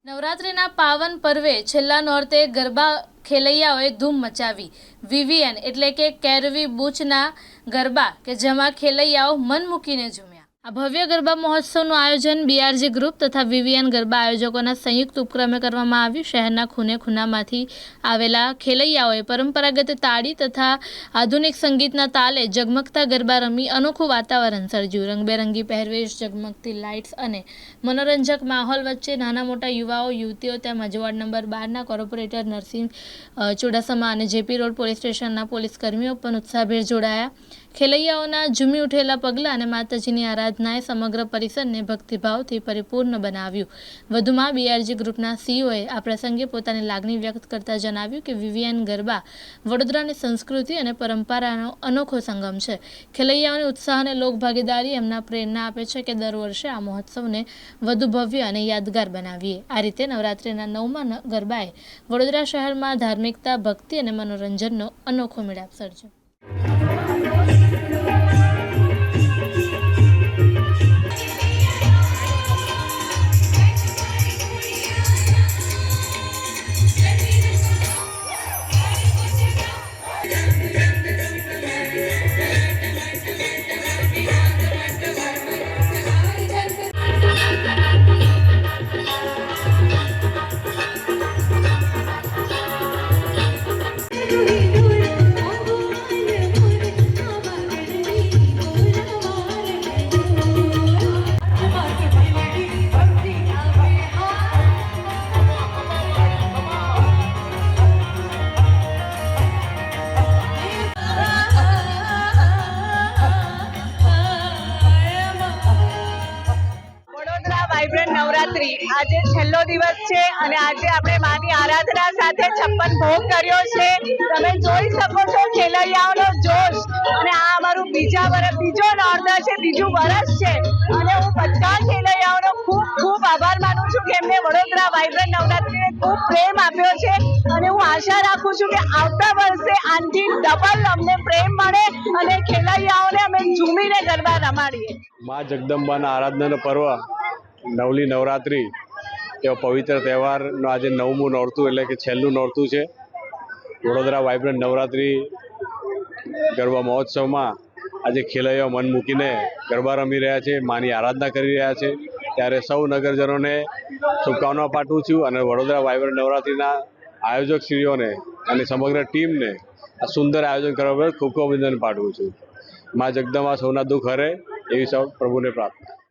નવરાત્રિના પાવન પર્વે છેલ્લા નોરતે ગરબા ખેલૈયાઓએ ધૂમ મચાવી। વીવીએન એટલે કે કેરવી બૂચના ગરબા કે જેમાં ખેલૈયાઓ મન મૂકીને ઝૂમ્યા। આ ભવ્ય ગરબા મહોત્સવનું આયોજન બીઆરજી ગ્રુપ તથા વીવીએન ગરબા આયોજકોના સંયુક્ત ઉપક્રમે કરવામાં આવ્યું। શહેરના ખૂણે ખૂણામાંથી આવેલા ખેલૈયાઓએ પરંપરાગત તાળી તથા આધુનિક સંગીતના તાલે ઝગમગતા ગરબા રમી અનોખું વાતાવરણ સર્જ્યું। રંગબેરંગી પહેરવેશ, ઝગમગતી લાઇટ્સ અને મનોરંજક માહોલ વચ્ચે નાના મોટા યુવાઓ, યુવતીઓ તેમજ વોર્ડ નંબર 12ના કોર્પોરેટર નરસિંહ ચુડાસમા અને જેપી રોડ પોલીસ સ્ટેશનના પોલીસ કર્મીઓ પણ ઉત્સાહભેર જોડાયા। ખેલૈયાઓના ઝૂમી ઉઠેલા પગલાં અને માતાજીની આરાધનાએ સમગ્ર પરિસરને ભક્તિભાવથી પરિપૂર્ણ બનાવ્યું। વધુમાં બીઆરજી ગ્રુપના સીઈઓએ આ પ્રસંગે પોતાની લાગણી વ્યક્ત કરતા જણાવ્યું કે વીવીએન ગરબા વડોદરાની સંસ્કૃતિ અને પરંપરાનો અનોખો સંગમ છે। ખેલૈયાઓની ઉત્સાહ અને લોકભાગીદારી એમના પ્રેરણા આપે છે કે દર વર્ષે આ મહોત્સવને વધુ ભવ્ય અને યાદગાર બનાવીએ। આ રીતે નવરાત્રિના 9મા ગરબાએ વડોદરા શહેરમાં ધાર્મિકતા, ભક્તિ અને મનોરંજનનો અનોખો મેળાપ સર્જ્યો। વાઇબ્રન્ટ નવરાત્રી આજે છેલ્લો દિવસ છે અને આજે આપણે માની આરાધના સાથે 56 ભોગ કર્યો છે। તમે જોઈ શકો છો ખેલૈયાઓનો જોશ અને આ અમારું બીજો નોરતા છે, બીજું વર્ષ છે અને હું બધા ખેલૈયાઓનો ખૂબ ખૂબ આભાર માનું છું કે એમને વડોદરા વાઇબ્રન્ટ નવરાત્રીને ખૂબ પ્રેમ આપ્યો છે અને હું આશા રાખું છું કે આવતા વર્ષે આનાથી ડબલ અમને પ્રેમ મળે અને ખેલૈયાઓને અમે ઝૂમીને ગરબા રમાડીએ। માં જગદંબાના આરાધનાનો પર્વ નવલી નવરાત્રિ એવો પવિત્ર તહેવારનો આજે 9મું નોરતું એટલે કે છેલ્લું નોરતું છે। વડોદરા વાઇબ્રન્ટ નવરાત્રિ ગરબા મહોત્સવમાં આજે ખેલૈયાઓ મન મૂકીને ગરબા રમી રહ્યા છે, માની આરાધના કરી રહ્યા છે। ત્યારે સૌ નગરજનોને શુભકામનાઓ પાઠવું છું અને વડોદરા વાઇબ્રન્ટ નવરાત્રિના આયોજકશ્રીઓને અને સમગ્ર ટીમને આ સુંદર આયોજન કરવા બદલ ખૂબ ખૂબ અભિનંદન પાઠવું છું। માં જગદંબા સૌના દુઃખ હરે એવી સૌ પ્રભુને પ્રાર્થના।